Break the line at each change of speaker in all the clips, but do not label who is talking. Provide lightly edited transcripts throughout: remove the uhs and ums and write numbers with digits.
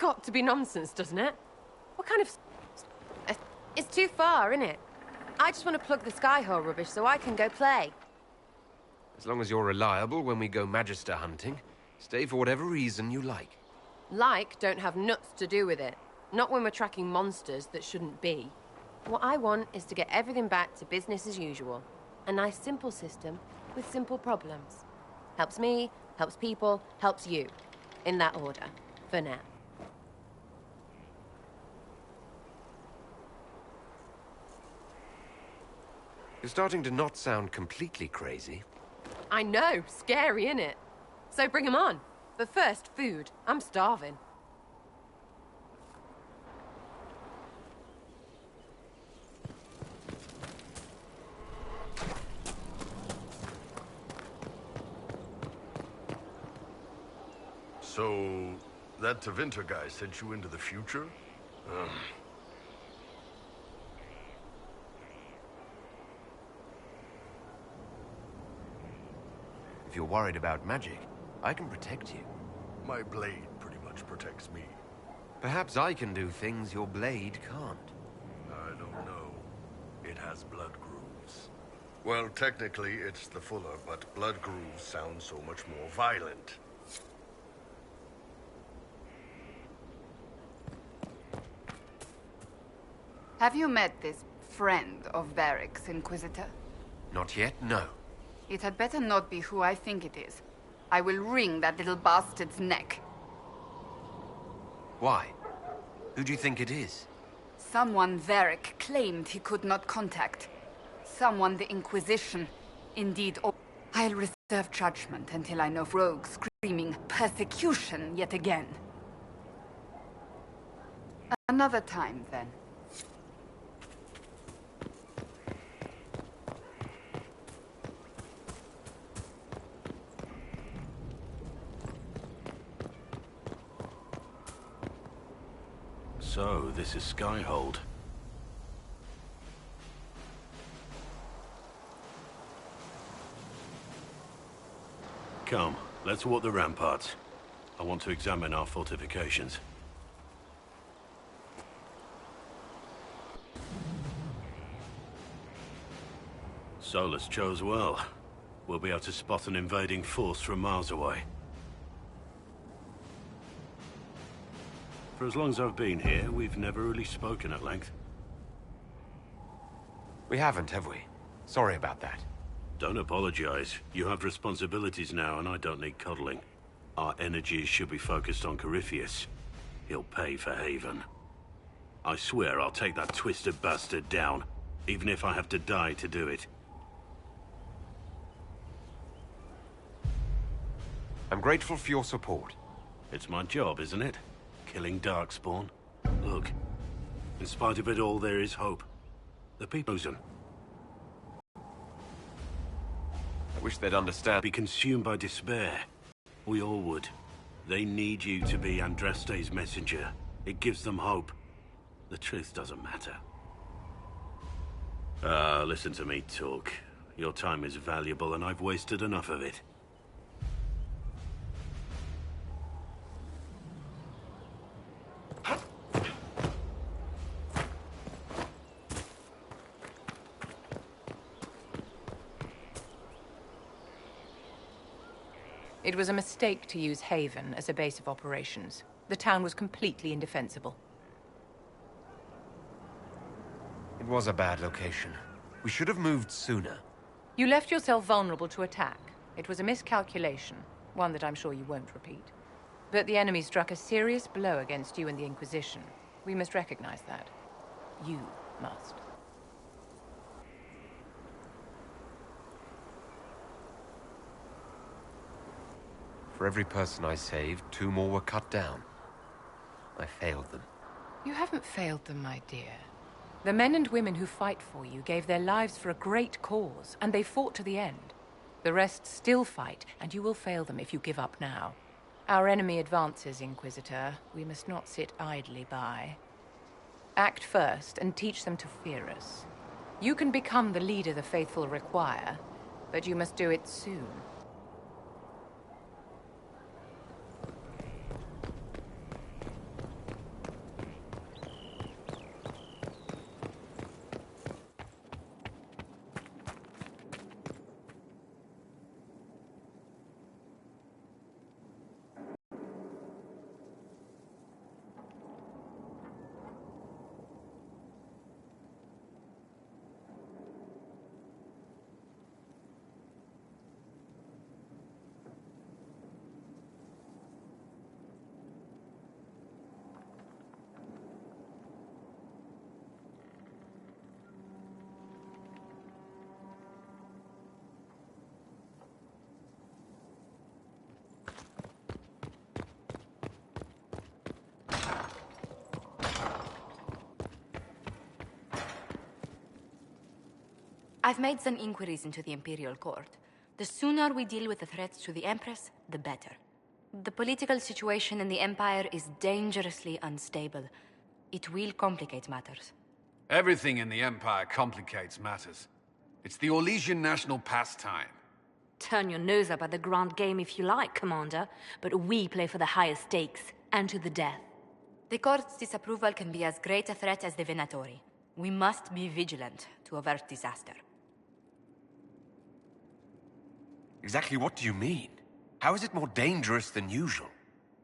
got to be nonsense, doesn't it? What kind of... It's too far, isn't it? I just want to plug the skyhole rubbish so I can go play.
As long as you're reliable when we go Magister hunting, stay for whatever reason you like.
Like don't have nuts to do with it. Not when we're tracking monsters that shouldn't be. What I want is to get everything back to business as usual. A nice simple system with simple problems. Helps me, helps people, helps you. In that order, for now.
You're starting to not sound completely crazy.
I know, scary, innit? So bring 'em on. But first, food. I'm starving.
So, that Tevinter guy sent you into the future?
If you're worried about magic, I can protect you.
My blade pretty much protects me.
Perhaps I can do things your blade can't.
I don't know. It has blood grooves. Well, technically it's the Fuller, but blood grooves sound so much more violent.
Have you met this friend of Varric's, Inquisitor?
Not yet, no.
It had better not be who I think it is. I will wring that little bastard's neck.
Why? Who do you think it is?
Someone Varric claimed he could not contact. Someone the Inquisition, indeed. I'll reserve judgment until I know rogue screaming persecution yet again. Another time, then.
So, this is Skyhold. Come, let's walk the ramparts. I want to examine our fortifications. Solus chose well. We'll be able to spot an invading force from miles away. For as long as I've been here, we've never really spoken at length.
We haven't, have we? Sorry about that.
Don't apologize. You have responsibilities now, and I don't need coddling. Our energies should be focused on Corypheus. He'll pay for Haven. I swear I'll take that twisted bastard down, even if I have to die to do it.
I'm grateful for your support.
It's my job, isn't it? Killing Darkspawn. Look, in spite of it all, there is hope. The people chosen.
I wish they'd understand.
Be consumed by despair. We all would. They need you to be Andraste's messenger. It gives them hope. The truth doesn't matter. Listen to me talk. Your time is valuable and I've wasted enough of it.
It was a mistake to use Haven as a base of operations. The town was completely indefensible.
It was a bad location. We should have moved sooner.
You left yourself vulnerable to attack. It was a miscalculation, one that I'm sure you won't repeat. But the enemy struck a serious blow against you and the Inquisition. We must recognize that. You must.
For every person I saved, 2 more were cut down. I failed them.
You haven't failed them, my dear. The men and women who fight for you gave their lives for a great cause, and they fought to the end. The rest still fight, and you will fail them if you give up now. Our enemy advances, Inquisitor. We must not sit idly by. Act first, and teach them to fear us. You can become the leader the faithful require, but you must do it soon.
I've made some inquiries into the Imperial Court. The sooner we deal with the threats to the Empress, the better. The political situation in the Empire is dangerously unstable. It will complicate matters.
Everything in the Empire complicates matters. It's the Orlesian national pastime.
Turn your nose up at the grand game if you like, Commander, but we play for the higher stakes, and to the death.
The Court's disapproval can be as great a threat as the Venatori. We must be vigilant to avert disaster.
Exactly what do you mean? How is it more dangerous than usual?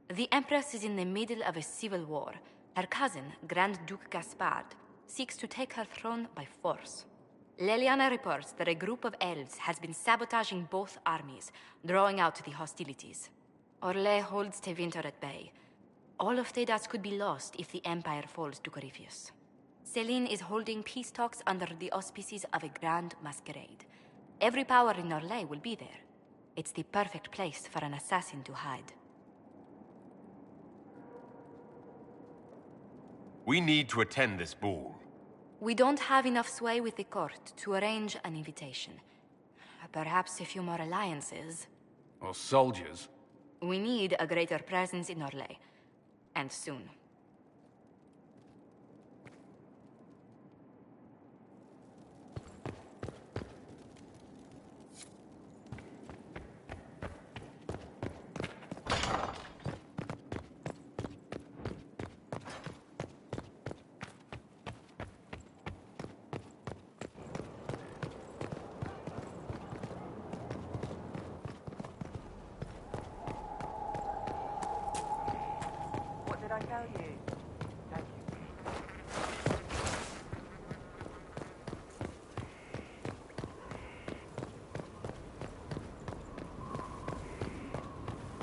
The Empress is in the middle of a civil war. Her cousin, Grand Duke Gaspard, seeks to take her throne by force. Leliana reports that a group of elves has been sabotaging both armies, drawing out the hostilities. Orlais holds Tevinter at bay. All of Thedas could be lost if the Empire falls to Corypheus. Celine is holding peace talks under the auspices of a grand masquerade. Every power in Orlais will be there. It's the perfect place for an assassin to hide.
We need to attend this ball.
We don't have enough sway with the court to arrange an invitation. Perhaps a few more alliances.
Or soldiers.
We need a greater presence in Orlais. And soon.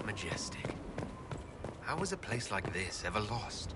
Majestic. How was a place like this ever lost?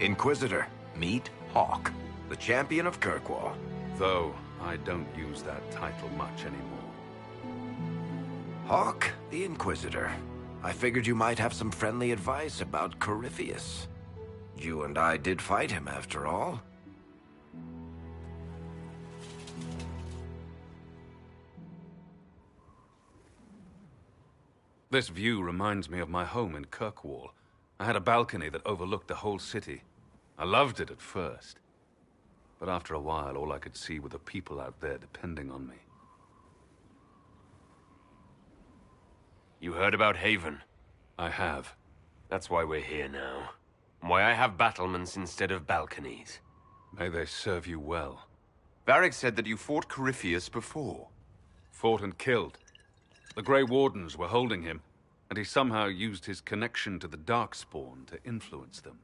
Inquisitor, meet Hawk, the champion of Kirkwall.
Though I don't use that title much anymore.
Hawk, the Inquisitor. I figured you might have some friendly advice about Corypheus. You and I did fight him, after all.
This view reminds me of my home in Kirkwall. I had a balcony that overlooked the whole city. I loved it at first. But after a while, all I could see were the people out there depending on me.
You heard about Haven?
I have.
That's why we're here now. Why I have battlements instead of balconies.
May they serve you well.
Varric said that you fought Corypheus before.
Fought and killed. The Grey Wardens were holding him, and he somehow used his connection to the Darkspawn to influence them.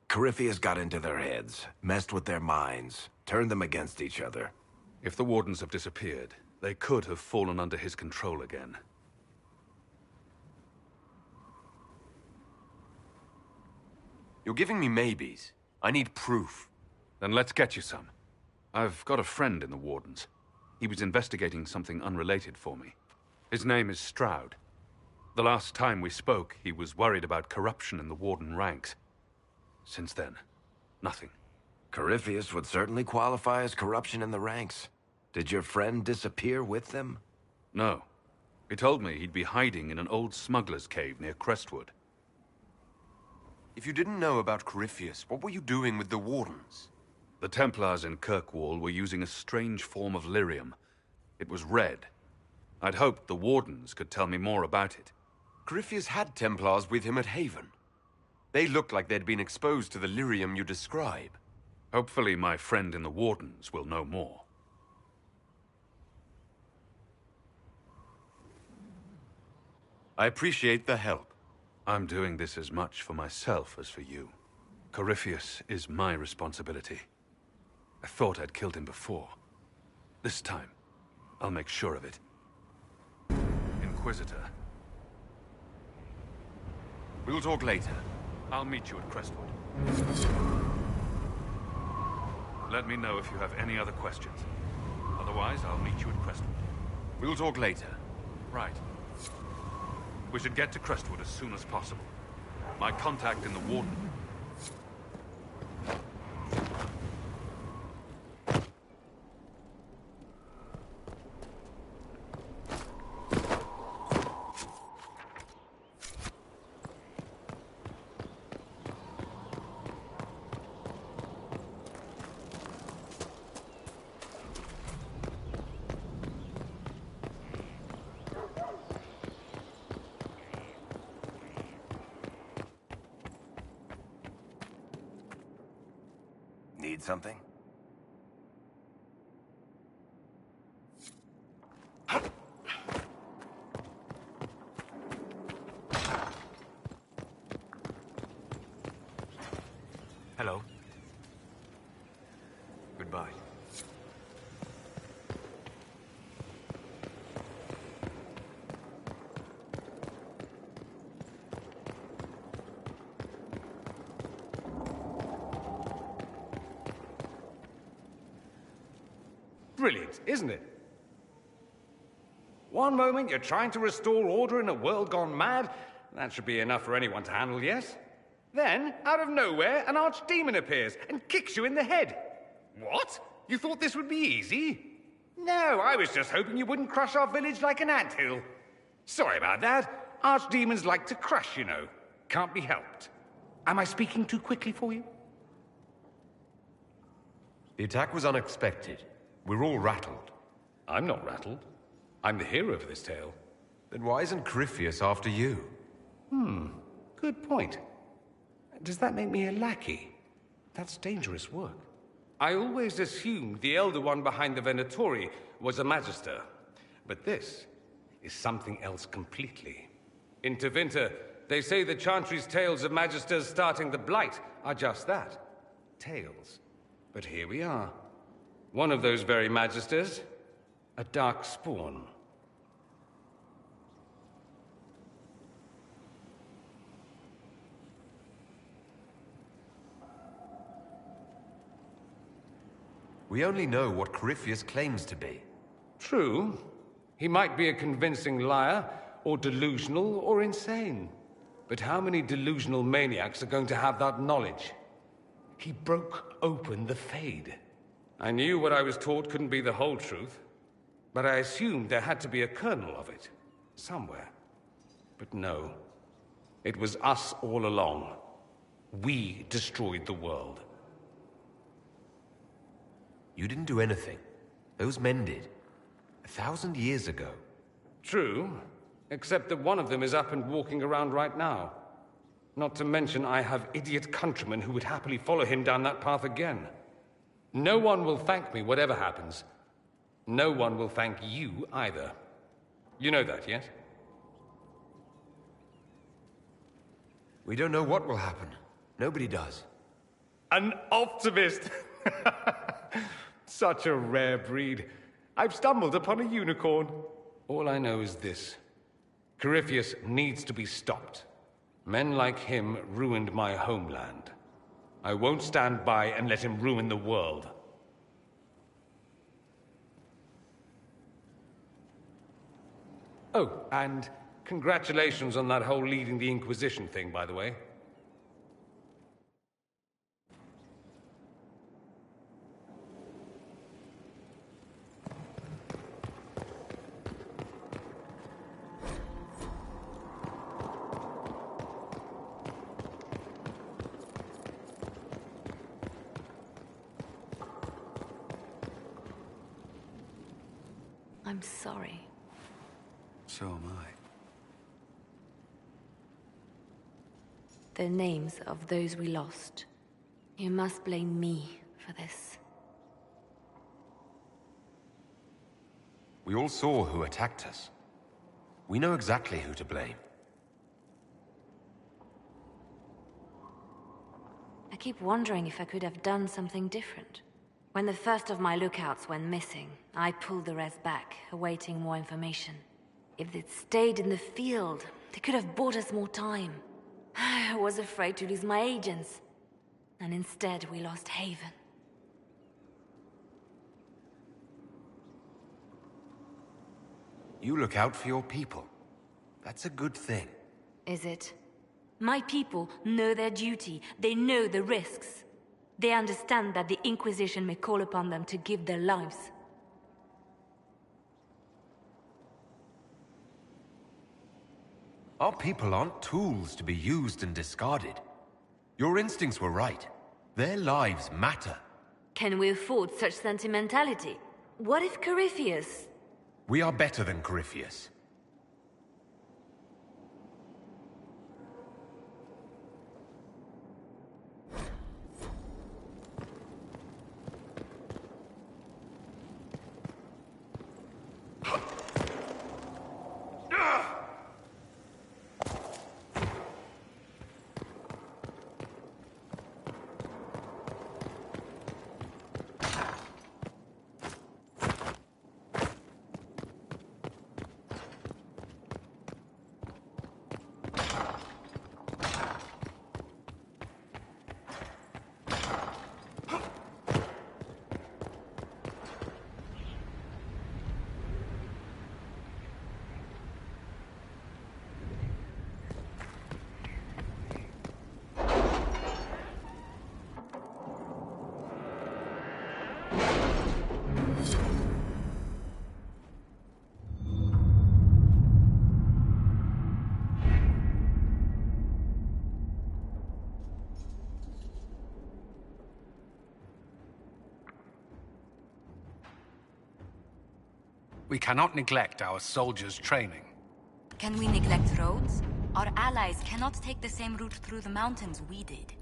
Corypheus got into their heads, messed with their minds, turned them against each other.
If the Wardens have disappeared, they could have fallen under his control again.
You're giving me maybes. I need proof.
Then let's get you some. I've got a friend in the Wardens. He was investigating something unrelated for me. His name is Stroud. The last time we spoke, he was worried about corruption in the Warden ranks. Since then, nothing.
Corypheus would certainly qualify as corruption in the ranks. Did your friend disappear with them?
No. He told me he'd be hiding in an old smuggler's cave near Crestwood.
If you didn't know about Corypheus, what were you doing with the Wardens?
The Templars in Kirkwall were using a strange form of lyrium. It was red. I'd hoped the Wardens could tell me more about it.
Corypheus had Templars with him at Haven. They looked like they'd been exposed to the lyrium you describe.
Hopefully my friend in the Wardens will know more.
I appreciate the help.
I'm doing this as much for myself as for you. Corypheus is my responsibility. I thought I'd killed him before. This time, I'll make sure of it. Inquisitor.
We'll talk later.
I'll meet you at Crestwood. Let me know if you have any other questions. Otherwise, I'll meet you at Crestwood.
We'll talk later.
Right. We should get to Crestwood as soon as possible. My contact in the Warden...
Need something?
Hello. Goodbye.
Brilliant, isn't it? One moment you're trying to restore order in a world gone mad. That should be enough for anyone to handle, yes? Then, out of nowhere, an archdemon appears and kicks you in the head. What? You thought this would be easy? No, I was just hoping you wouldn't crush our village like an anthill. Sorry about that. Archdemons like to crush, you know. Can't be helped. Am I speaking too quickly for you?
The attack was unexpected. We're all rattled.
I'm not rattled. I'm the hero of this tale.
Then why isn't Corypheus after you?
Good point. Does that make me a lackey? That's dangerous work. I always assumed the Elder One behind the Venatori was a Magister. But this is something else completely. In Tevinter, they say the Chantry's tales of Magisters starting the Blight are just that. Tales. But here we are. One of those very Magisters, a dark spawn.
We only know what Corypheus claims to be.
True. He might be a convincing liar, or delusional, or insane. But how many delusional maniacs are going to have that knowledge? He broke open the Fade. I knew what I was taught couldn't be the whole truth, but I assumed there had to be a kernel of it, somewhere. But no. It was us all along. We destroyed the world.
You didn't do anything. Those men did. 1,000 years ago.
True, except that one of them is up and walking around right now. Not to mention I have idiot countrymen who would happily follow him down that path again. No one will thank me, whatever happens. No one will thank you, either. You know that, yes?
We don't know what will happen. Nobody does.
An optimist! Such a rare breed. I've stumbled upon a unicorn. All I know is this. Corypheus needs to be stopped. Men like him ruined my homeland. I won't stand by and let him ruin the world. Oh, and congratulations on that whole leading the Inquisition thing, by the way.
I'm sorry.
So am I.
The names of those we lost. You must blame me for this.
We all saw who attacked us. We know exactly who to blame.
I keep wondering if I could have done something different. When the first of my lookouts went missing, I pulled the rest back, awaiting more information. If they'd stayed in the field, they could have bought us more time. I was afraid to lose my agents. And instead, we lost Haven.
You look out for your people. That's a good thing.
Is it? My people know their duty. They know the risks. They understand that the Inquisition may call upon them to give their lives.
Our people aren't tools to be used and discarded. Your instincts were right. Their lives matter.
Can we afford such sentimentality? What if Corypheus...
We are better than Corypheus.
We cannot neglect our soldiers' training.
Can we neglect roads? Our allies cannot take the same route through the mountains we did.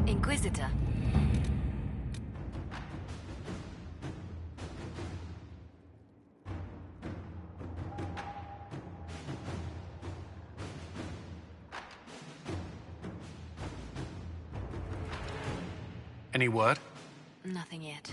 Inquisitor.
Any word?
Nothing yet.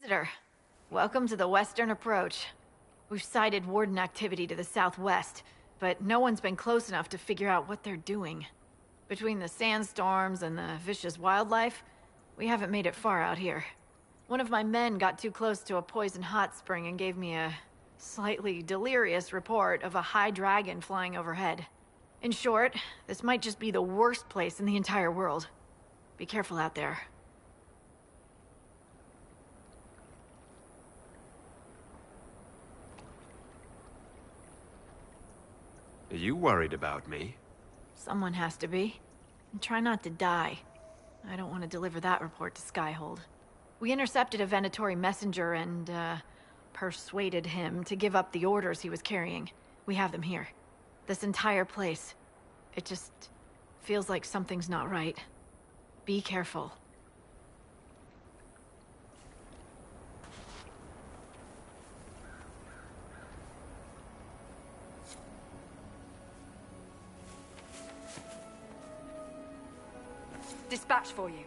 Visitor, welcome to the Western Approach. We've sighted Warden activity to the southwest, but no one's been close enough to figure out what they're doing. Between the sandstorms and the vicious wildlife, we haven't made it far out here. One of my men got too close to a poison hot spring and gave me a slightly delirious report of a high dragon flying overhead. In short, this might just be the worst place in the entire world. Be careful out there.
Are you worried about me?
Someone has to be. And try not to die. I don't want to deliver that report to Skyhold. We intercepted a Venatori messenger and, persuaded him to give up the orders he was carrying. We have them here. This entire place. It just feels like something's not right. Be careful.
Dispatch for you.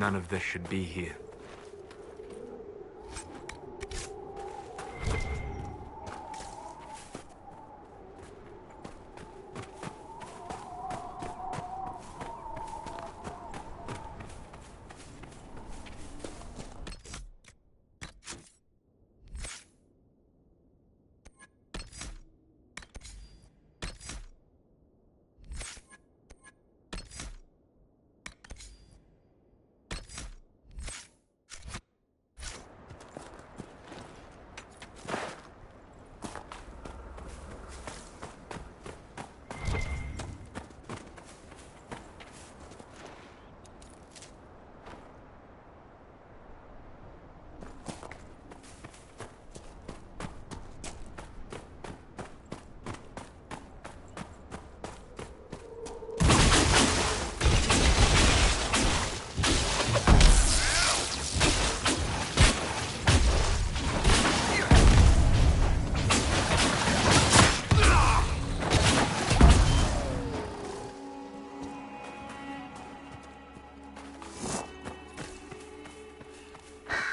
None of this should be here.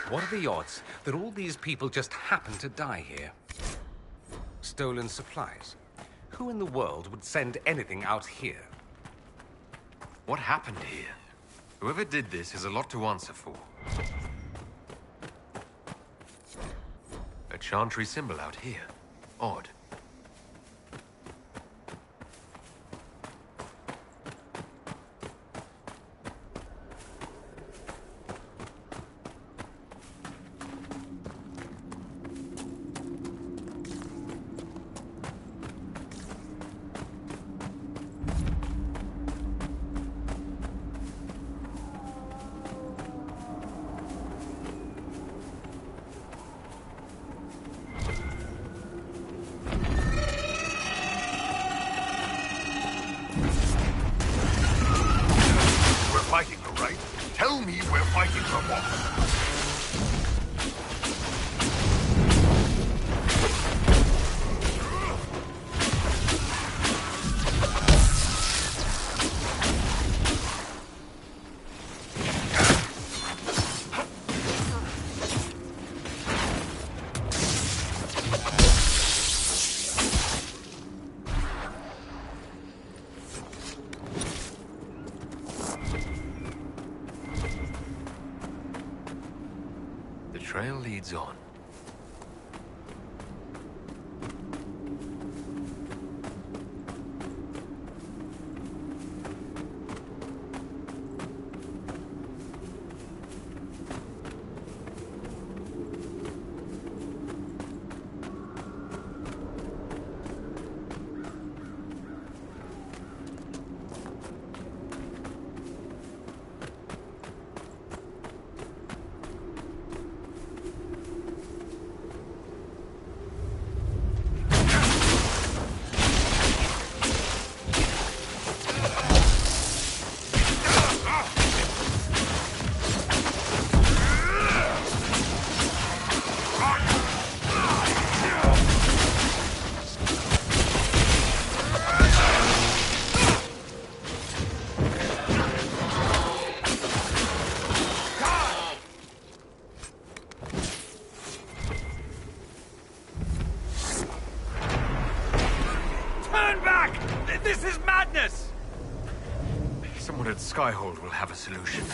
What are the odds that all these people just happen to die here? Stolen supplies. Who in the world would send anything out here?
What happened here? Whoever did this has a lot to answer for. A chantry symbol out here. Odd.
Fighting, all right? Tell me we're fighting for what?
The trail leads on.
This is madness!
Someone at Skyhold will have a solution.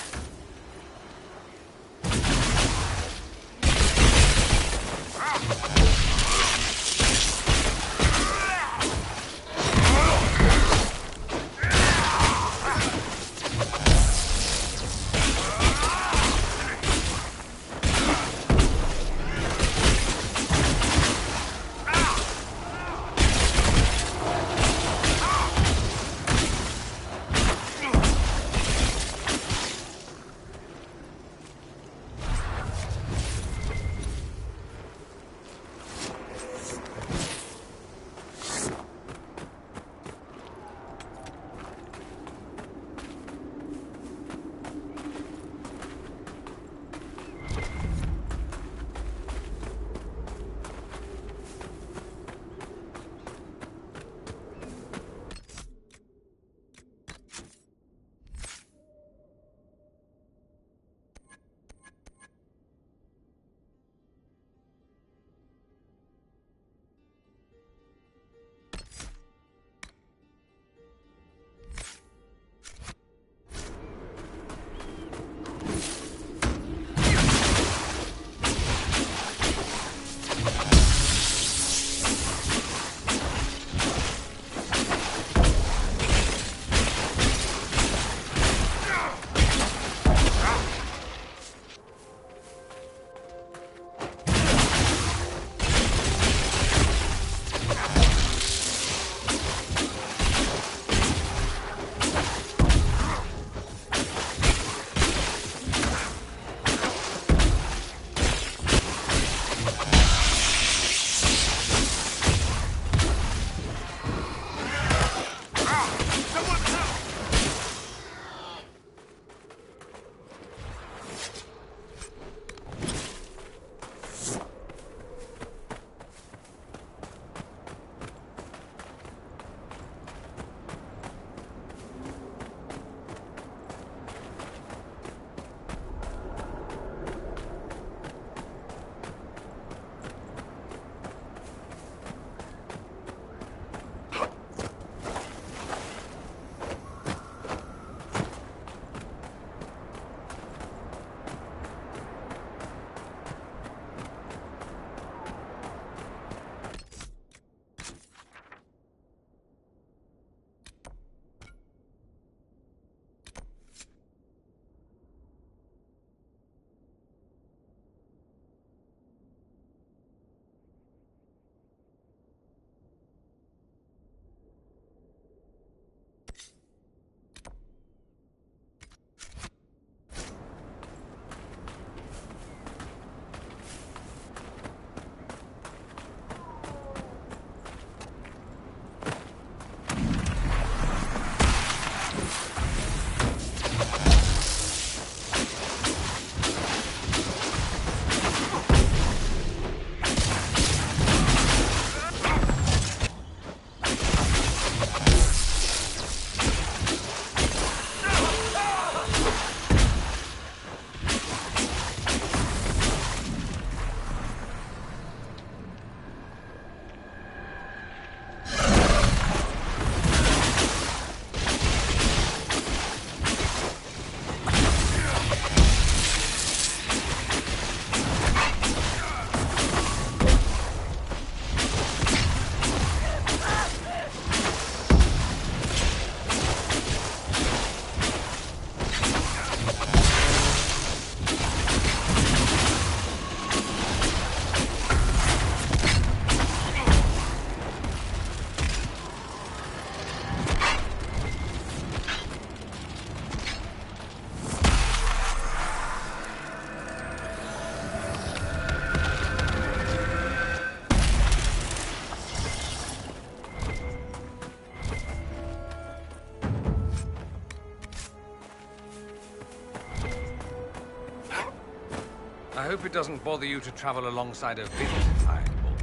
I hope it doesn't bother you to travel alongside a big fireball.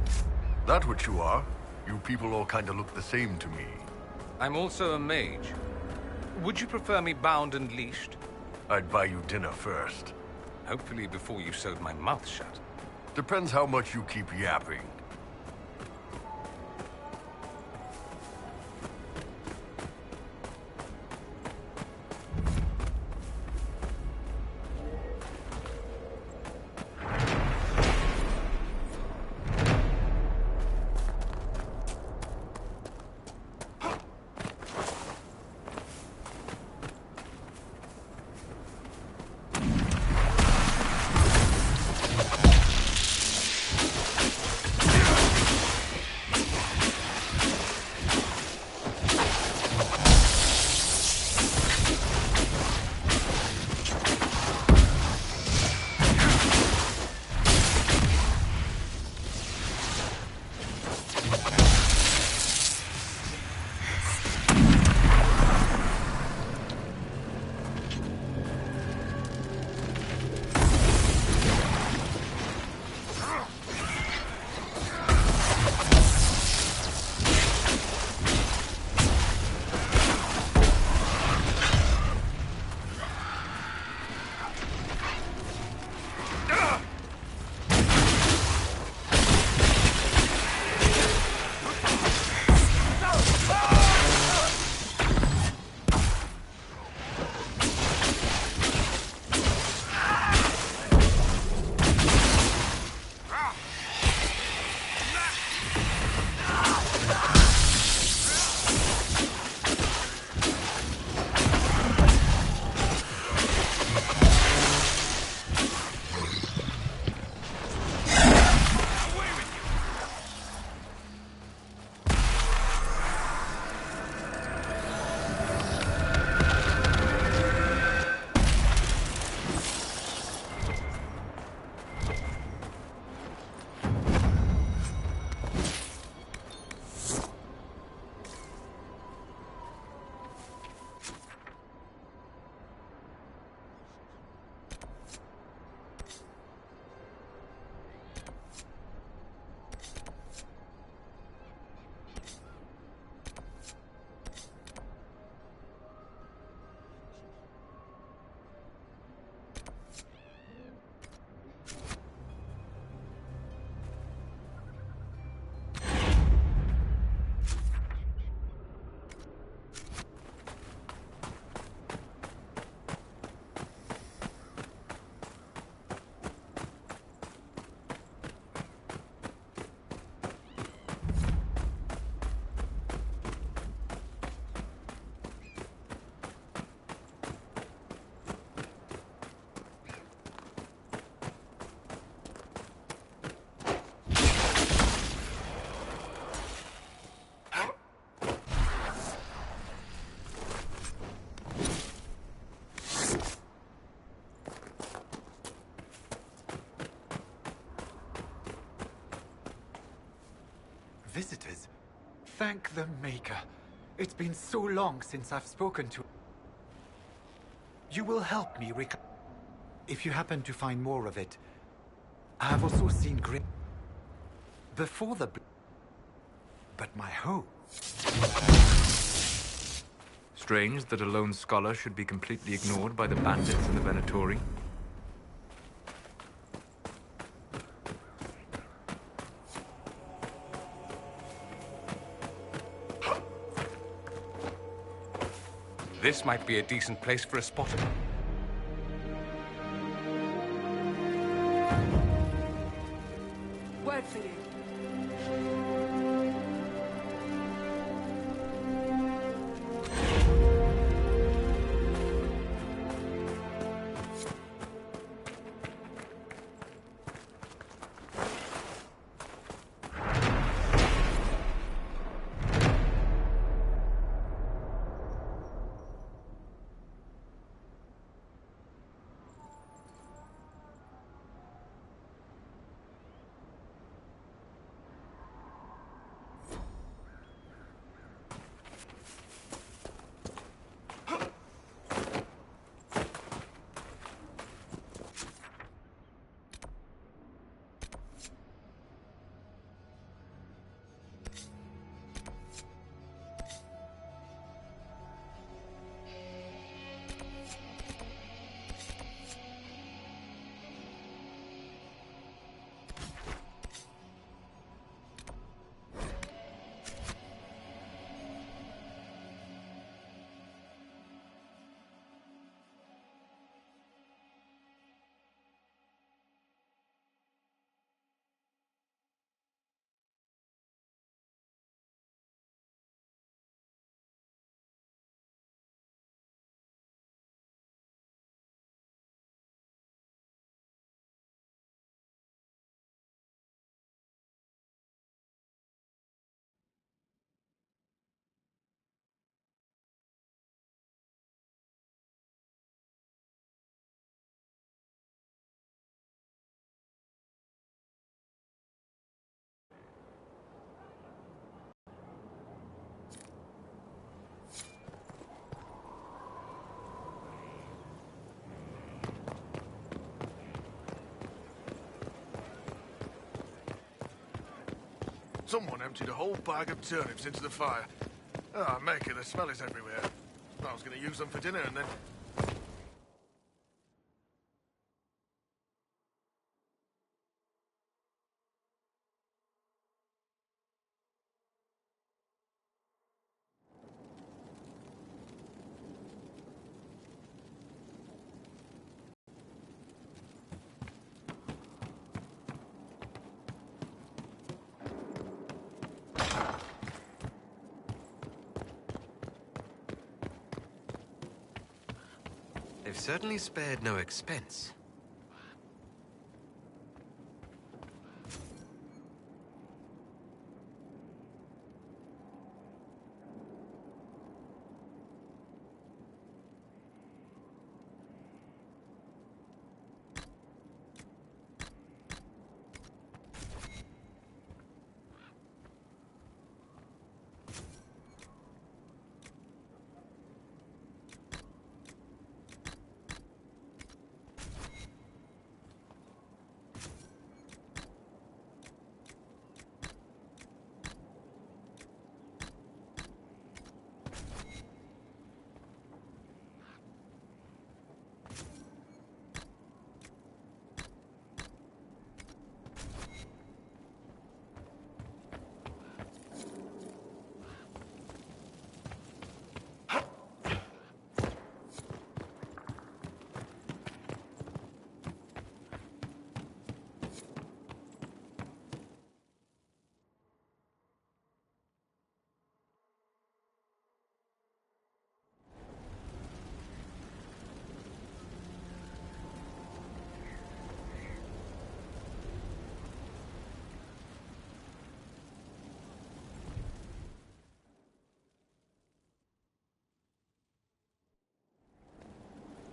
That what you are? You people all kinda look the same to me.
I'm also a mage. Would you prefer me bound and leashed?
I'd buy you dinner first.
Hopefully before you sewed my mouth shut.
Depends how much you keep yapping.
Visitors? Thank the Maker. It's been so long since I've spoken to... You will help me if you happen to find more of it. I have also seen great... Before the... But my home...
Strange that a lone scholar should be completely ignored by the bandits in the Venatori.
This might be a decent place for a spotter.
Word for you.
Someone emptied a whole bag of turnips into the fire. Ah, Maker, the smell is everywhere. I was going to use them for dinner and then...
They've certainly spared no expense.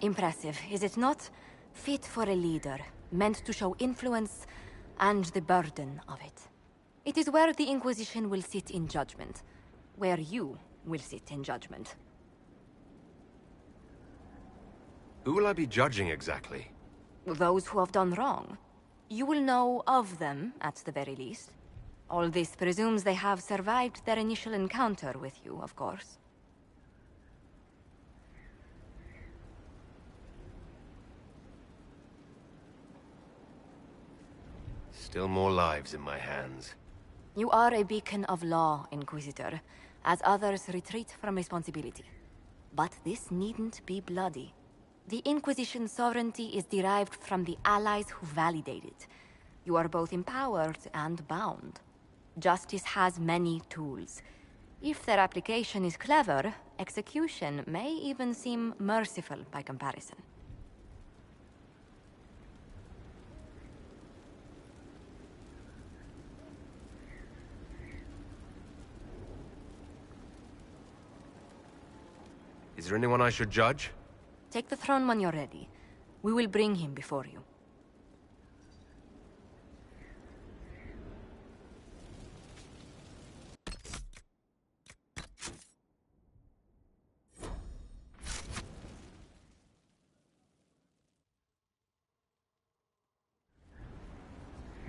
Impressive, is it not? Fit for a leader, meant to show influence and the burden of it. It is where the Inquisition will sit in judgment. Where you will sit in judgment.
Who will I be judging exactly?
Those who have done wrong. You will know of them, at the very least. All this presumes they have survived their initial encounter with you, of course.
Still more lives in my hands.
You are a beacon of law, Inquisitor, as others retreat from responsibility. But this needn't be bloody. The Inquisition's sovereignty is derived from the allies who validate it. You are both empowered and bound. Justice has many tools. If their application is clever, execution may even seem merciful by comparison.
Is there anyone I should judge?
Take the throne when you're ready. We will bring him before you.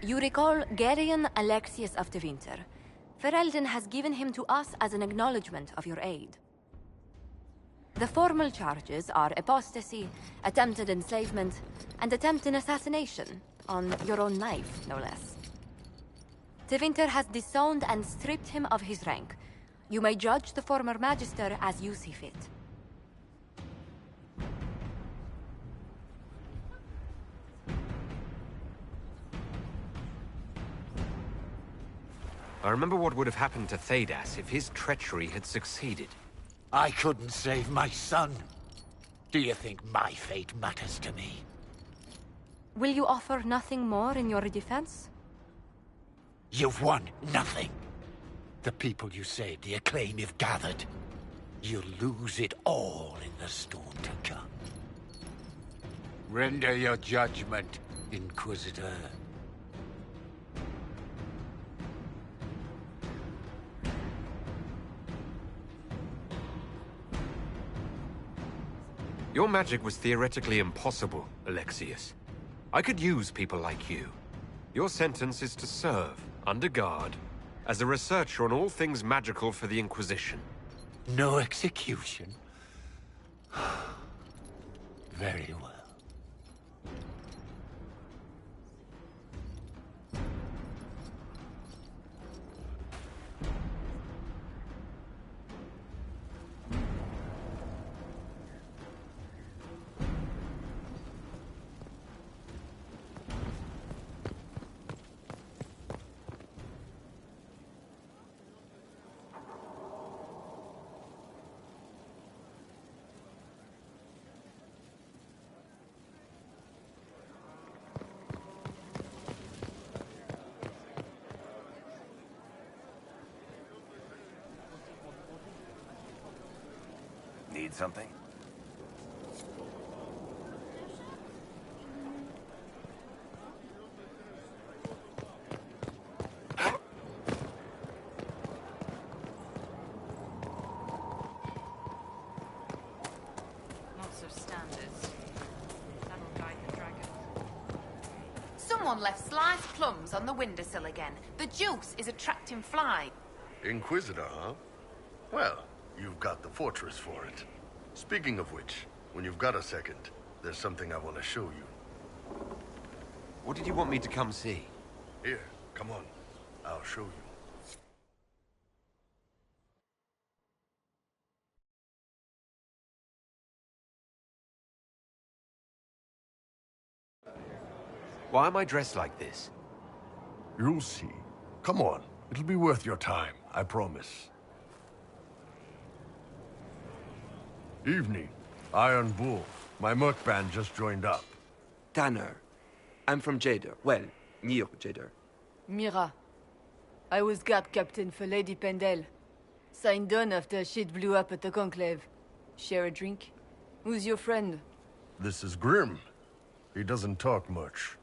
You recall Gerion Alexius of the Winter. Ferelden has given him to us as an acknowledgement of your aid. The formal charges are apostasy, attempted enslavement, and attempted assassination, on your own life, no less. Tevinter has disowned and stripped him of his rank. You may judge the former Magister as you see fit.
I remember what would have happened to Thedas if his treachery had succeeded.
I couldn't save my son. Do you think my fate matters to me?
Will you offer nothing more in your defense?
You've won nothing. The people you saved, the acclaim you've gathered. You'll lose it all in the storm to come. Render your judgment, Inquisitor.
Your magic was theoretically impossible, Alexius. I could use people like you. Your sentence is to serve, under guard, as a researcher on all things magical for the Inquisition.
No execution? Very well.
Need something?
Lots of standards. That'll guide the dragon.
Someone left sliced plums on the windowsill again. The juice is attracting flies.
Inquisitor, huh? Well, you've got the fortress for it. Speaking of which, when you've got a second, there's something I want to show you.
What did you want me to come see?
Here, come on. I'll show you.
Why am I dressed like this?
You'll see. Come on. It'll be worth your time, I promise. Evening. Iron Bull. My merc band just joined up.
Tanner. I'm from Jader. Well, near Jader.
Mira. I was guard captain for Lady Pendel. Signed on after shit blew up at the Conclave. Share a drink? Who's your friend?
This is Grim. He doesn't talk much.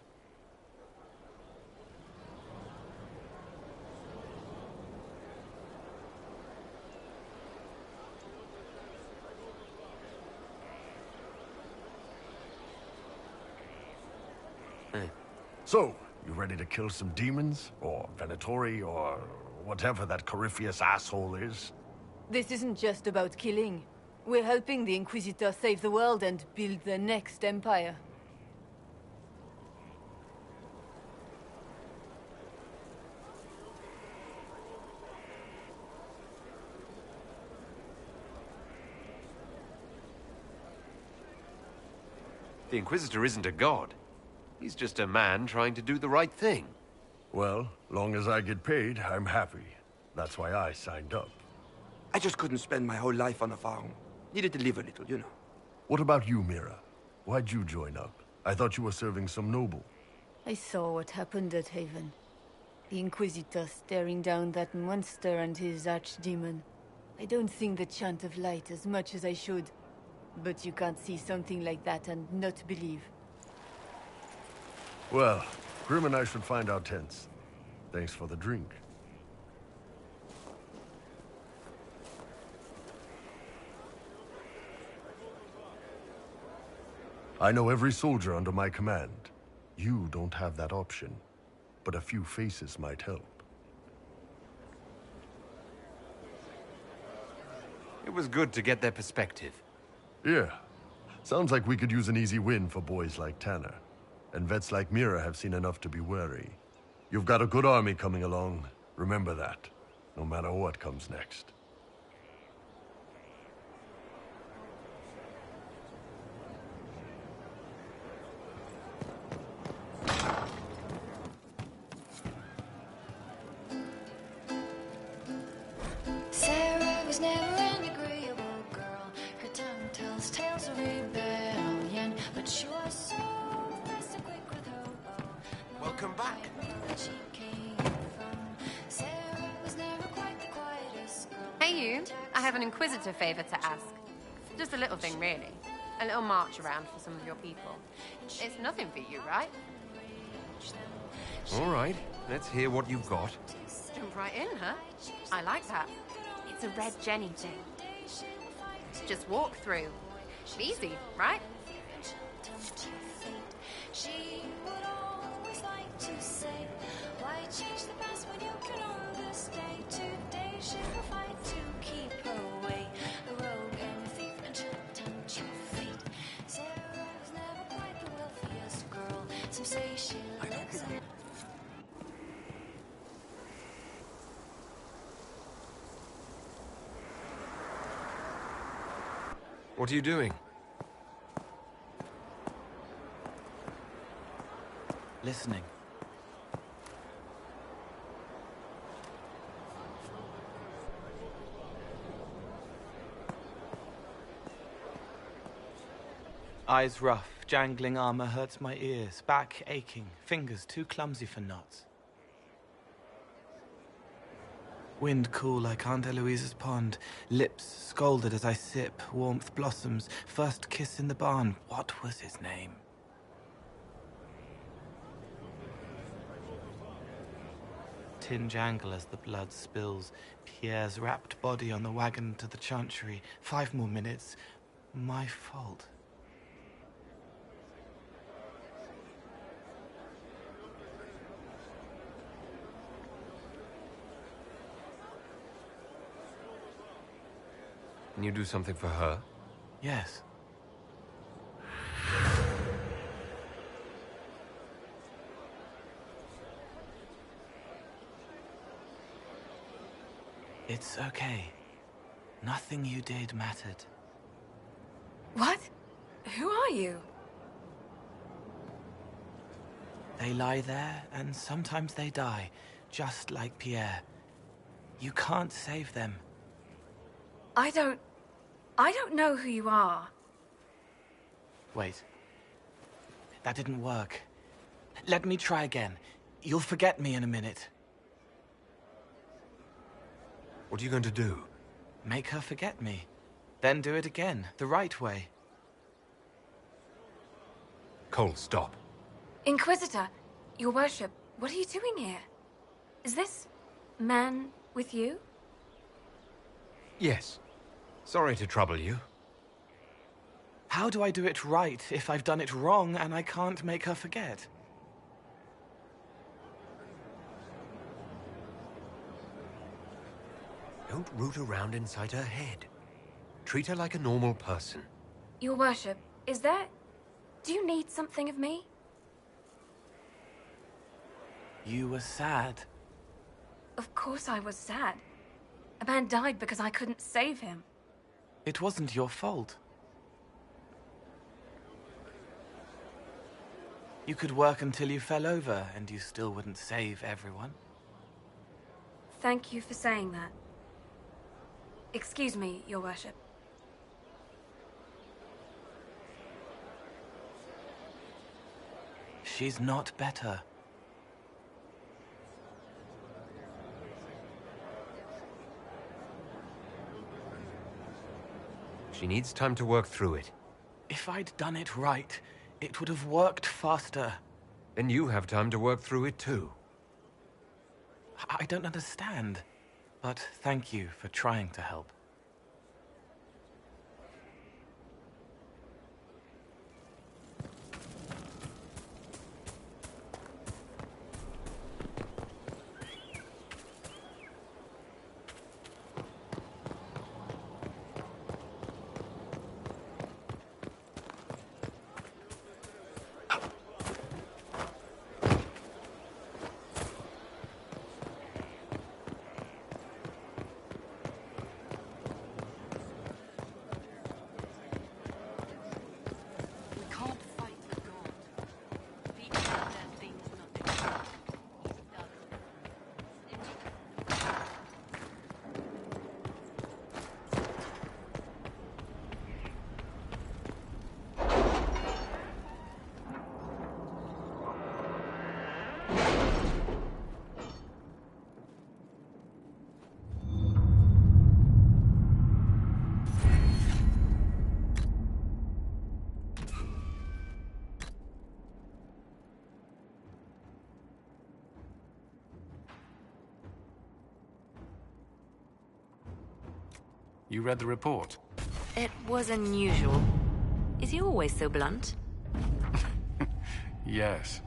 So, you ready to kill some demons? Or Venatori? Or whatever that Corypheus asshole is?
This isn't just about killing. We're helping the Inquisitor save the world and build the next empire.
The Inquisitor isn't a god. He's just a man trying to do the right thing.
Well, long as I get paid, I'm happy. That's why I signed up.
I just couldn't spend my whole life on a farm. Needed to live a little, you know.
What about you, Mira? Why'd you join up? I thought you were serving some noble.
I saw what happened at Haven. The Inquisitor staring down that monster and his archdemon. I don't sing the chant of light as much as I should. But you can't see something like that and not believe.
Well, Grim and I should find our tents. Thanks for the drink. I know every soldier under my command. You don't have that option, but a few faces might help.
It was good to get their perspective.
Yeah. Sounds like we could use an easy win for boys like Tanner. And vets like Mira have seen enough to be wary. You've got a good army coming along. Remember that, no matter what comes next.
Sarah was never an agreeable girl. Her tongue tells tales of rebellion, but she was so fast and quick with her bow.
Welcome back.
She came from. Sarah was never quite the quietest girl.
Hey you, I have an Inquisitor favor to ask. Just a little thing, really. A little march around for some of your people. It's nothing for you, right?
All right, let's hear what you've got.
Jump right in, huh? I like that. It's a red Jenny thing. Just walk through. Easy, right?
She would always like to say, why change the past when you can understand? she'll fight to keep her away. A rogue and a thief, and she'll tempt your fate. Sarah was never quite the wealthiest girl. Some say she lives in...
What are you doing?
Listening. Eyes rough, jangling armor hurts my ears, back aching, fingers too clumsy for knots. Wind cool like Aunt Eloise's pond, lips scalded as I sip, warmth blossoms, first kiss in the barn. What was his name? Tin jangle as the blood spills, Pierre's wrapped body on the wagon to the chantry. 5 more minutes. My fault.
Can you do something for her?
Yes. It's okay. Nothing you did mattered.
What? Who are you?
They lie there, and sometimes they die, just like Pierre. You can't save them.
I don't know who you are.
Wait. That didn't work. Let me try again. You'll forget me in a minute.
What are you going to do?
Make her forget me. Then do it again, the right way.
Cole, stop.
Inquisitor, your worship, what are you doing here? Is this man with you?
Yes. Sorry to trouble you.
How do I do it right if I've done it wrong and I can't make her forget?
Don't root around inside her head. Treat her like a normal person.
Your worship, is there... Do you need something of me?
You were sad.
Of course I was sad. A man died because I couldn't save him.
It wasn't your fault. You could work until you fell over, and you still wouldn't save everyone.
Thank you for saying that. Excuse me, your worship.
She's not better.
She needs time to work through it.
If I'd done it right, it would have worked faster.
Then you have time to work through it too.
I don't understand, but thank you for trying to help.
You read the report?
It was unusual. Is he always so blunt?
Yes.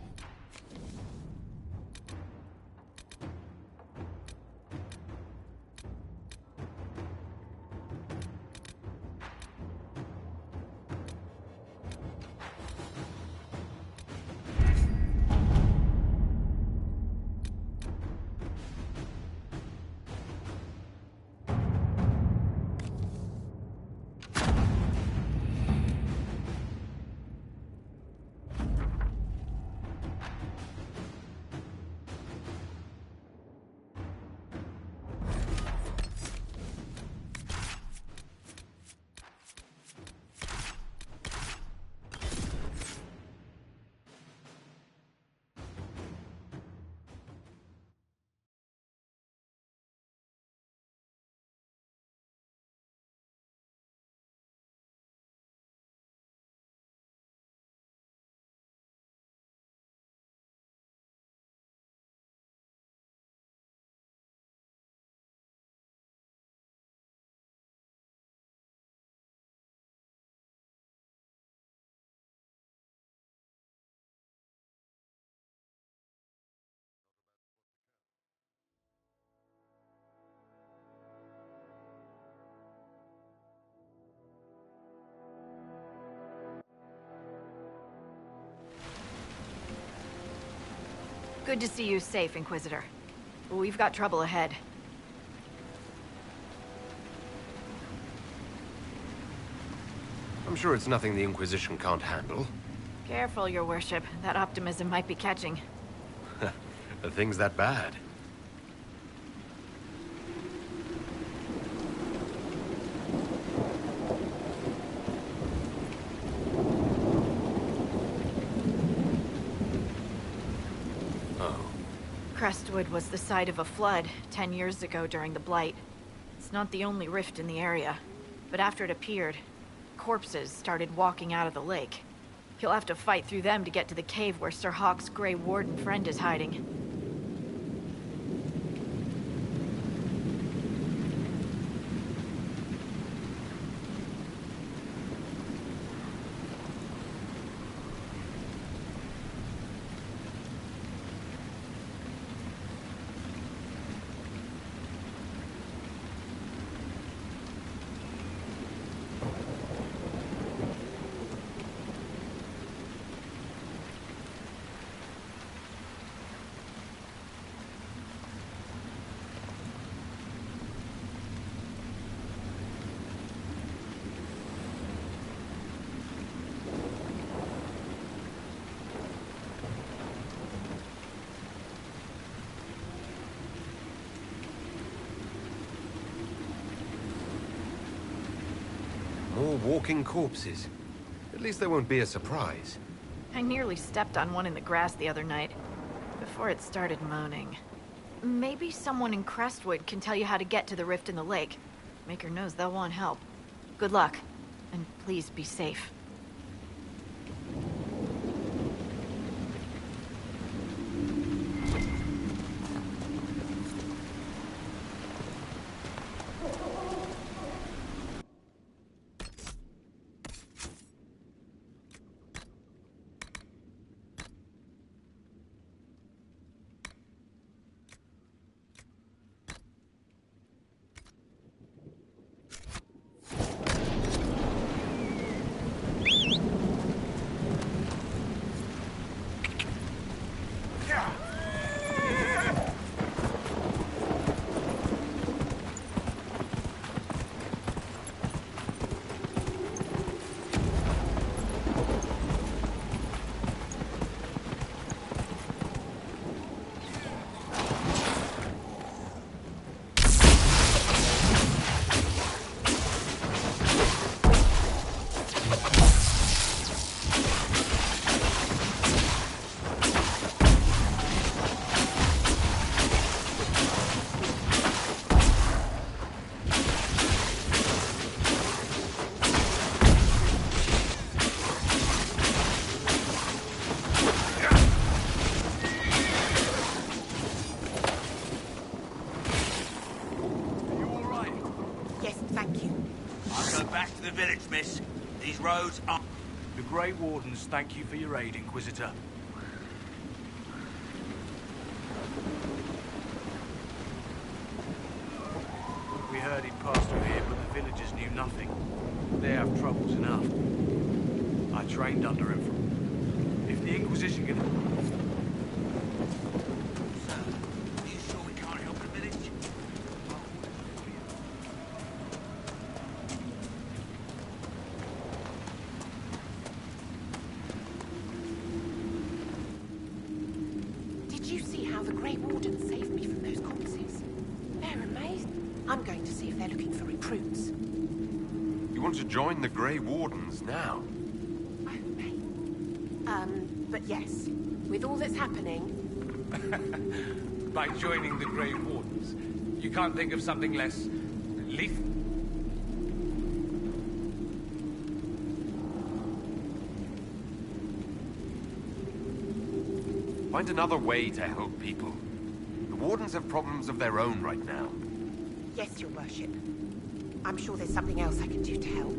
Good to see you safe, Inquisitor. We've got trouble ahead.
I'm sure it's nothing the Inquisition can't handle.
Careful, Your Worship. That optimism might be catching.
Are things that bad?
Crestwood was the site of a flood 10 years ago during the Blight. It's not the only rift in the area, but after it appeared, corpses started walking out of the lake. You'll have to fight through them to get to the cave where Sir Hawke's Grey Warden friend is hiding.
More walking corpses. At least there won't be a surprise.
I nearly stepped on one in the grass the other night, before it started moaning. Maybe someone in Crestwood can tell you how to get to the rift in the lake. Maker knows they'll want help. Good luck, and please be safe.
Miss. These roads are... The Grey Wardens thank you for your aid, Inquisitor. We heard he'd passed through here, but the villagers knew nothing. They have troubles enough. I trained under him from... If the Inquisition can... Sir, are you sure we can't help the village?
Did you see how the Grey Warden saved me from those corpses? They're amazed. I'm going to see if they're looking for recruits.
You want to join the Grey Wardens now?
But yes, with all that's happening...
By joining the Grey Wardens, you can't think of something less lethal?
Find another way to help people. The Wardens have problems of their own right now.
Yes, Your Worship. I'm sure there's something else I can do to help.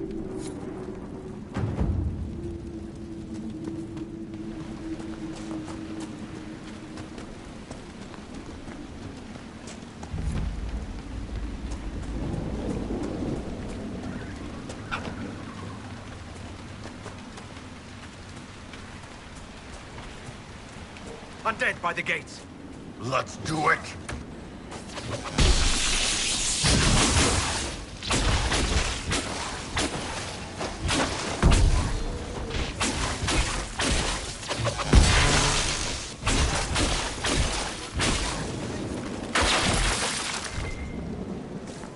Undead by the gates.
Let's do it.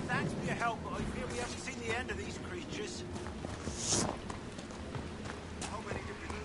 Thanks for your help, but I fear we haven't seen the end of these creatures. How many did we lose?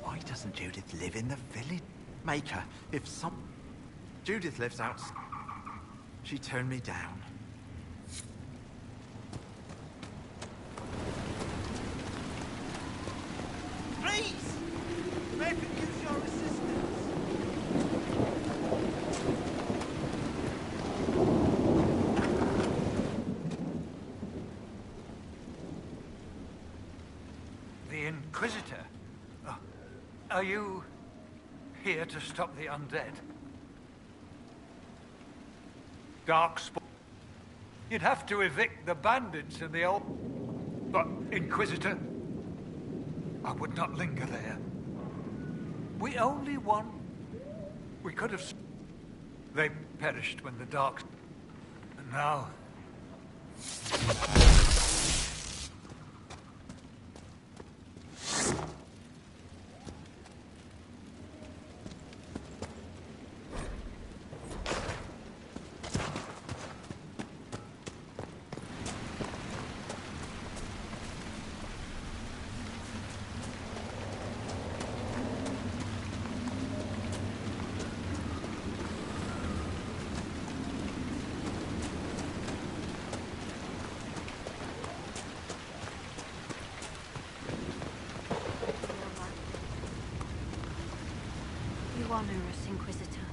Why doesn't Judith live in the village? Maker, if some... Judith lives out. She turned me down.
Please! Maybe use your assistance.
The Inquisitor? Oh, are you here to stop the undead? Darkspawn. You'd have to evict the bandits and the old... But, Inquisitor, I would not linger there. We only won. We could have... They perished when the dark... And now...
You honor us, Inquisitor.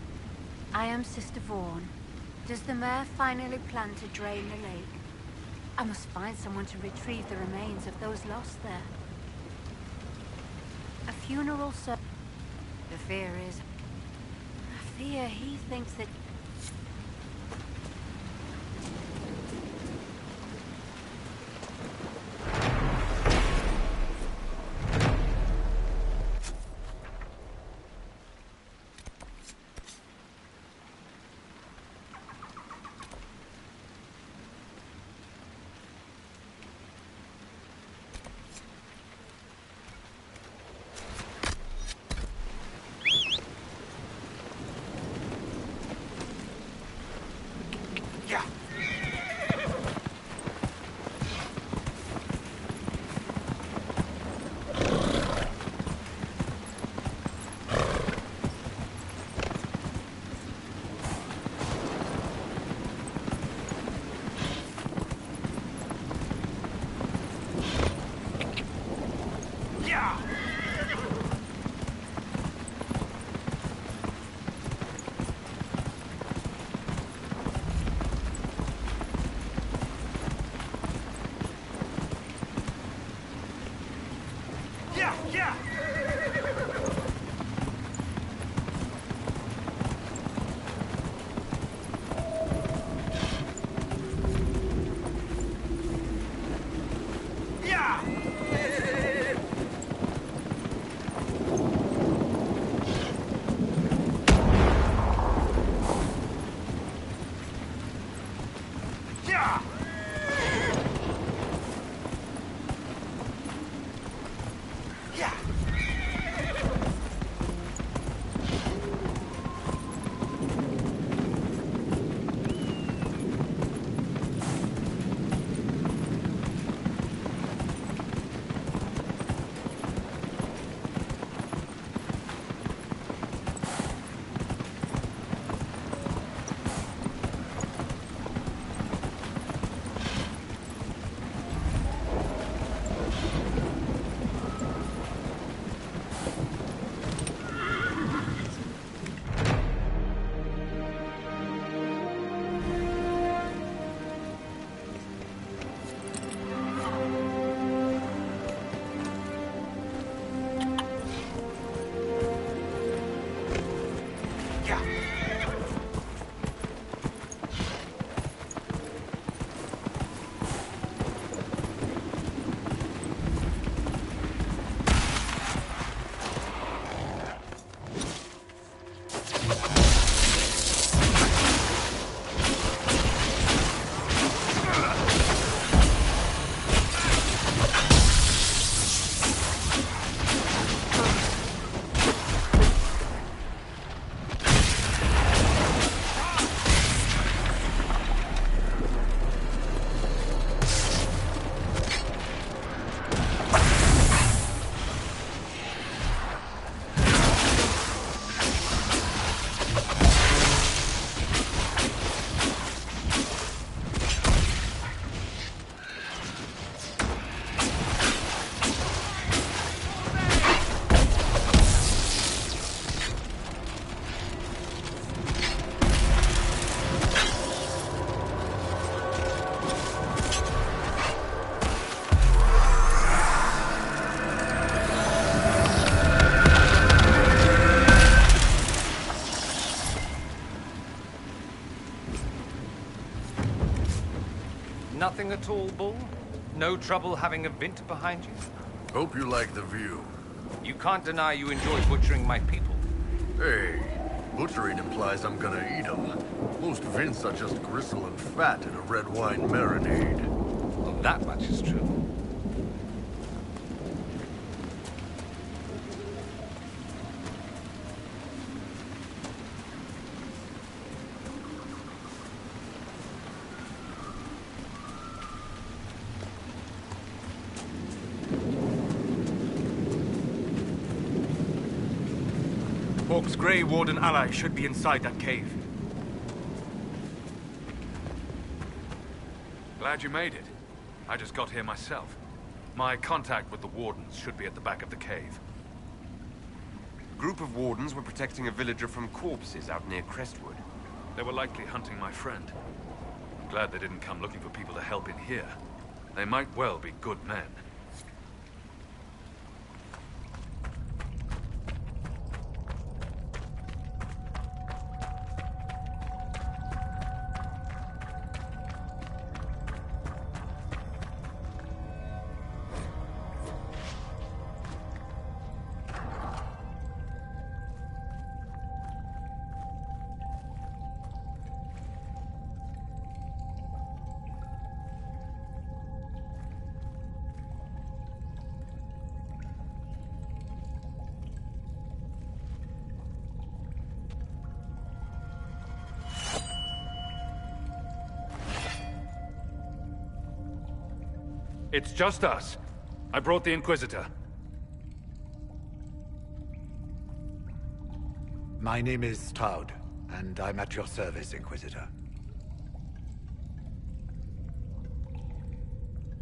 I am Sister Vaughan. Does the mayor finally plan to drain the lake? I must find someone to retrieve the remains of those lost there. A funeral service. The fear is... I fear he thinks that...
Nothing at all, Bull? No trouble having a vint behind you?
Hope you like the view.
You can't deny you enjoy butchering my people.
Hey, butchering implies I'm gonna eat them. Most vints are just gristle and fat in a red wine marinade.
Well, that much is true.
Hawk's Grey Warden ally should be inside that cave.
Glad you made it. I just got here myself. My contact with the Wardens should be at the back of the cave.
A group of Wardens were protecting a villager from corpses out near Crestwood.
They were likely hunting my friend. Glad they didn't come looking for people to help in here. They might well be good men. It's just us. I brought the Inquisitor.
My name is Stroud, and I'm at your service, Inquisitor.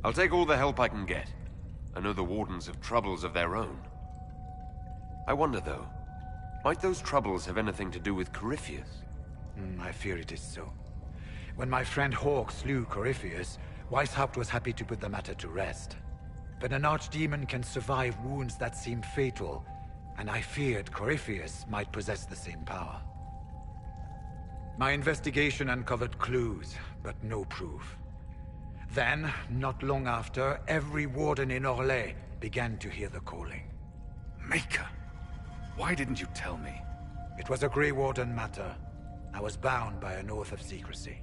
I'll take all the help I can get. I know the Wardens have troubles of their own. I wonder, though, might those troubles have anything to do with Corypheus?
I fear it is so. When my friend Hawk slew Corypheus, Weishaupt was happy to put the matter to rest. But an archdemon can survive wounds that seem fatal, and I feared Corypheus might possess the same power. My investigation uncovered clues, but no proof. Then, not long after, every warden in Orlais began to hear the calling.
Maker! Why didn't you tell me?
It was a Grey Warden matter. I was bound by an oath of secrecy.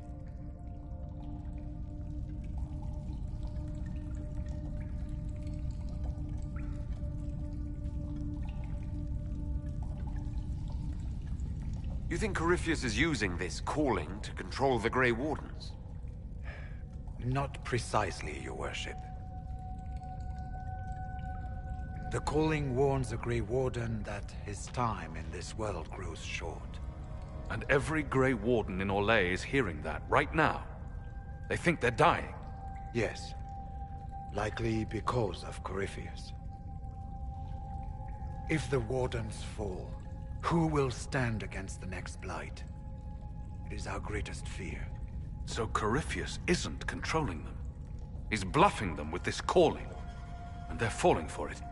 You think Corypheus is using this calling to control the Grey Wardens?
Not precisely, your worship. The calling warns a Grey Warden that his time in this world grows short.
And every Grey Warden in Orlais is hearing that right now. They think they're dying.
Yes. Likely because of Corypheus. If the Wardens fall, who will stand against the next Blight? It is our greatest fear.
So Corypheus isn't controlling them. He's bluffing them with this calling. And they're falling for it.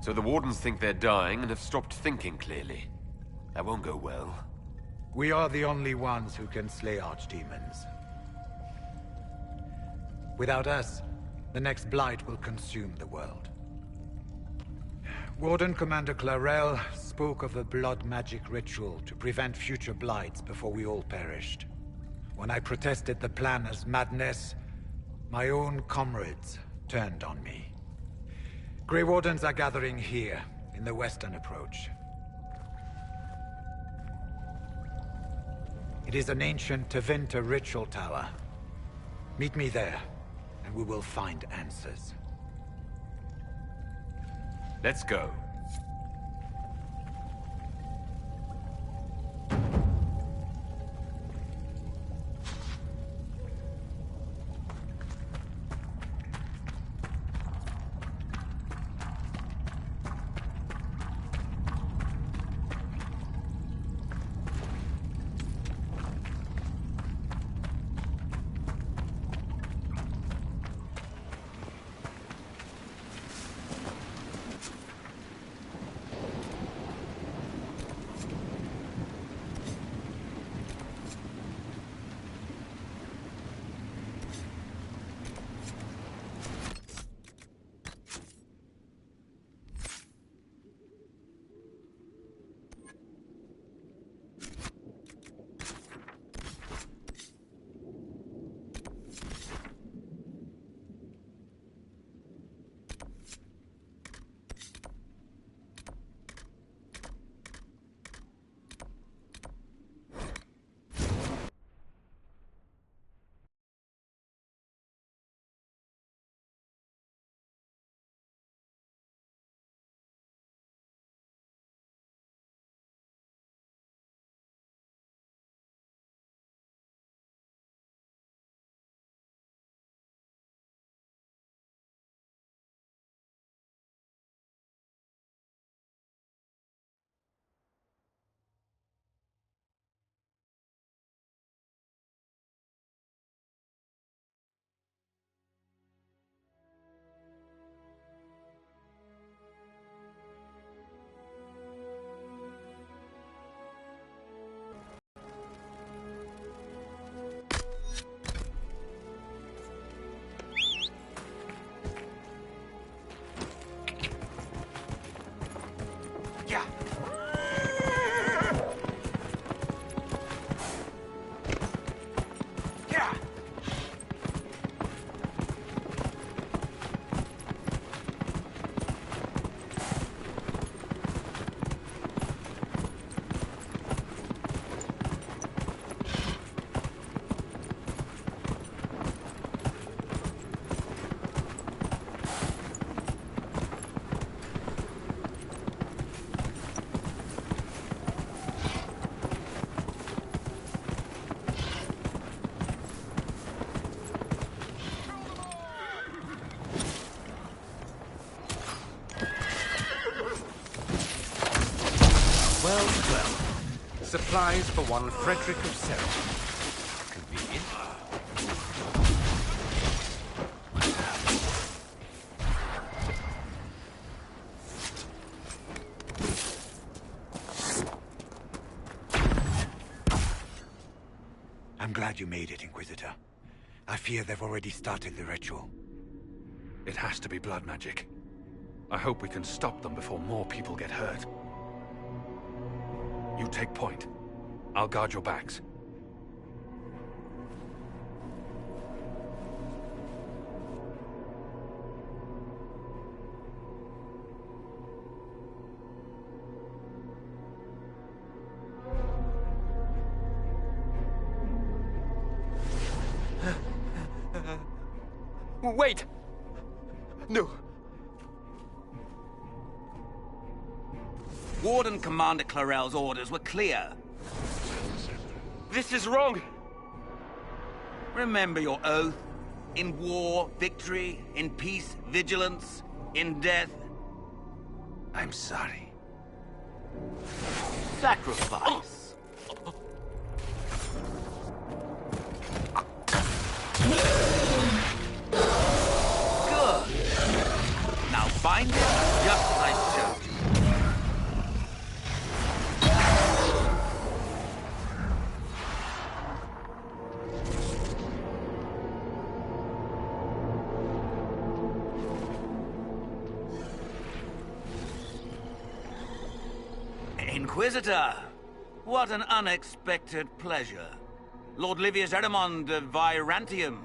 So the Wardens think they're dying and have stopped thinking clearly. That won't go well.
We are the only ones who can slay archdemons. Without us, the next Blight will consume the world. Warden Commander Clarel spoke of a blood magic ritual to prevent future Blights before we all perished. When I protested the plan as madness, my own comrades turned on me. Grey Wardens are gathering here, in the western approach. It is an ancient Tevinter ritual tower, Meet me there, and we will find answers.
Let's go.
Well, well. Supplies for one Frederick of Serra. Convenient.
I'm glad you made it, Inquisitor. I fear they've already started the ritual.
It has to be blood magic. I hope we can stop them before more people get hurt. You take point. I'll guard your backs.
Wait! No.
Warden Commander Clarel's orders were clear.
This is wrong.
Remember your oath. In war, victory. In peace, vigilance. In death, I'm sorry. Sacrifice. Good. Now bind it just as I showed you. Inquisitor, what an unexpected pleasure. Lord Livius Erimond of Virantium,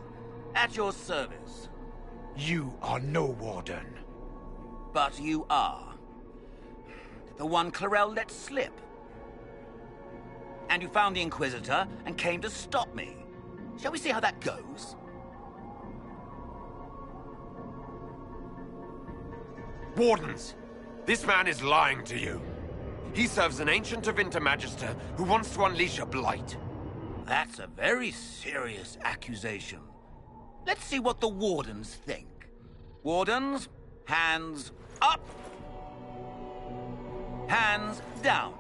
at your service.
You are no warden.
But you are. The one Clarel let slip. And you found the Inquisitor and came to stop me. Shall we see how that goes?
Wardens! This man is lying to you. He serves an ancient Tevinter Magister who wants to unleash a blight.
That's a very serious accusation. Let's see what the Wardens think. Wardens, hands up. Hands down.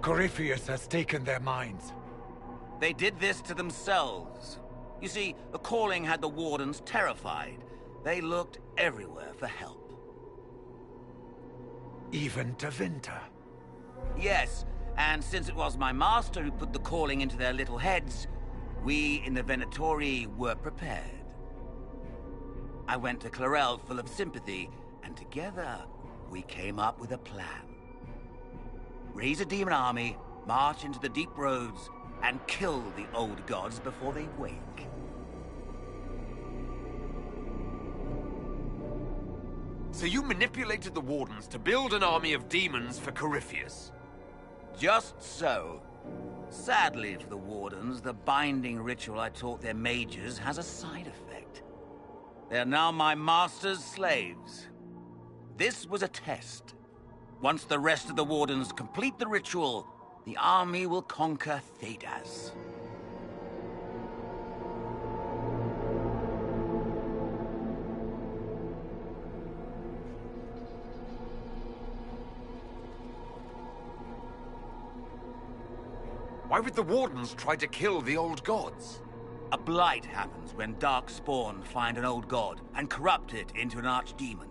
Corypheus has taken their minds.
They did this to themselves. You see, the calling had the Wardens terrified. They looked everywhere for help.
Even Tevinter?
Yes, and since it was my master who put the calling into their little heads, we in the Venatori were prepared. I went to Clarel full of sympathy, and together we came up with a plan. Raise a demon army, march into the deep roads, and kill the old gods before they wake.
So you manipulated the Wardens to build an army of demons for Corypheus?
Just so. Sadly for the Wardens, the binding ritual I taught their mages has a side effect. They are now my master's slaves. This was a test. Once the rest of the Wardens complete the ritual, the army will conquer Thedas.
Why would the Wardens try to kill the old gods?
A blight happens when Darkspawn find an old god and corrupt it into an archdemon.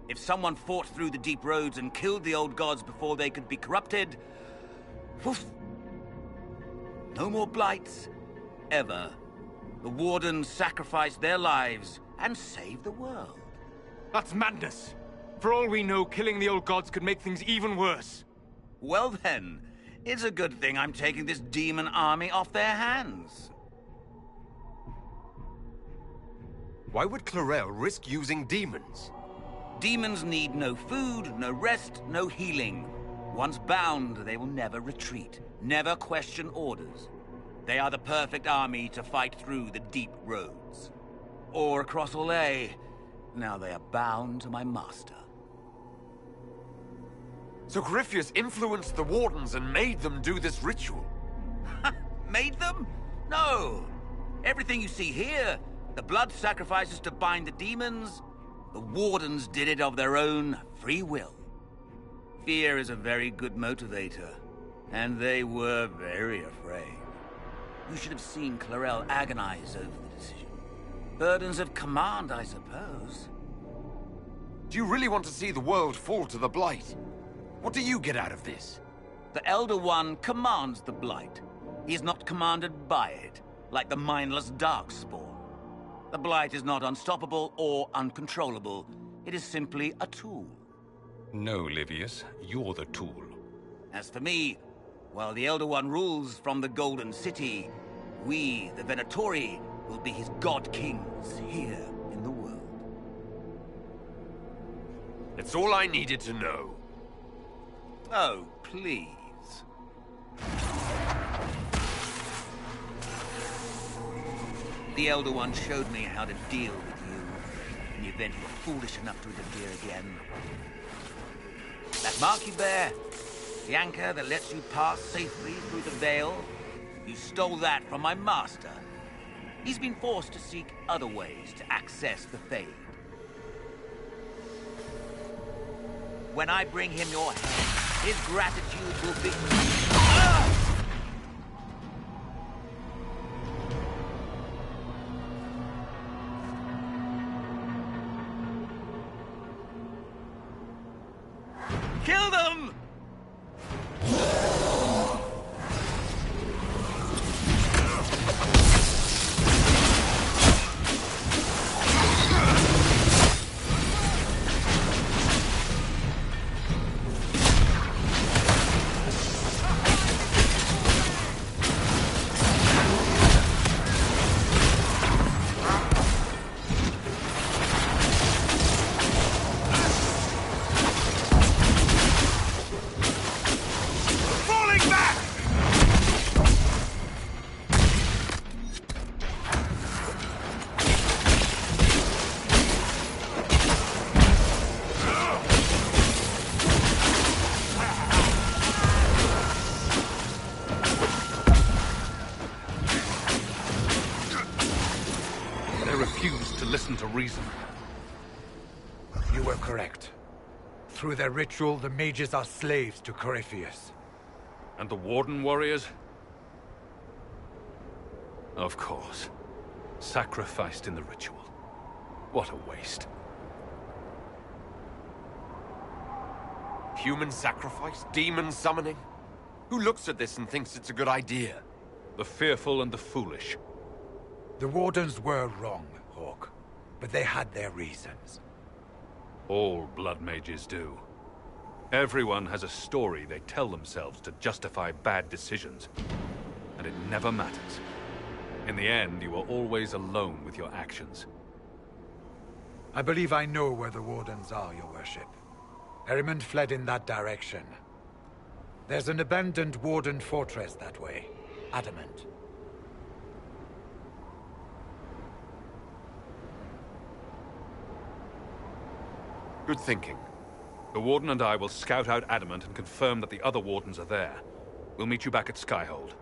If someone fought through the deep roads and killed the old gods before they could be corrupted, poof, no more blights, ever. The Wardens sacrificed their lives and saved the world.
That's madness. For all we know, killing the old gods could make things even worse.
Well then, it's a good thing I'm taking this demon army off their hands.
Why would Clarel risk using demons?
Demons need no food, no rest, no healing. Once bound, they will never retreat, never question orders. They are the perfect army to fight through the deep roads. Or across Olay. Now they are bound to my master.
So Corypheus influenced the Wardens and made them do this ritual?
Made them? No! Everything you see here, the blood sacrifices to bind the demons, the Wardens did it of their own free will. Fear is a very good motivator, and they were very afraid. You should have seen Clarel agonize over the decision. Burdens of command, I suppose.
Do you really want to see the world fall to the Blight? What do you get out of this?
The Elder One commands the Blight. He is not commanded by it, like the mindless Darkspawn. The Blight is not unstoppable or uncontrollable. It is simply a tool.
No, Livius, you're the tool.
As for me, while the Elder One rules from the Golden City, we, the Venatori, will be his god-kings here in the world.
It's all I needed to know.
Oh, please. The Elder One showed me how to deal with you, in the event you were foolish enough to interfere again. That mark you bear, the anchor that lets you pass safely through the veil, you stole that from my master. He's been forced to seek other ways to access the Fade. When I bring him your head, his gratitude will be... Kill them!
refused to listen to reason.
You were correct. Through their ritual, the mages are slaves to Corypheus.
And the Warden warriors? Of course. Sacrificed in the ritual. What a waste.
Human sacrifice? Demon summoning? Who looks at this and thinks it's a good idea?
The fearful and the foolish.
The Wardens were wrong, Hawk. But they had their reasons.
All blood mages do. Everyone has a story they tell themselves to justify bad decisions. And it never matters. In the end, you are always alone with your actions.
I believe I know where the Wardens are, Your Worship. Erimond fled in that direction. There's an abandoned Warden fortress that way. Adamant.
Good thinking.
The Warden and I will scout out Adamant and confirm that the other Wardens are there. We'll meet you back at Skyhold.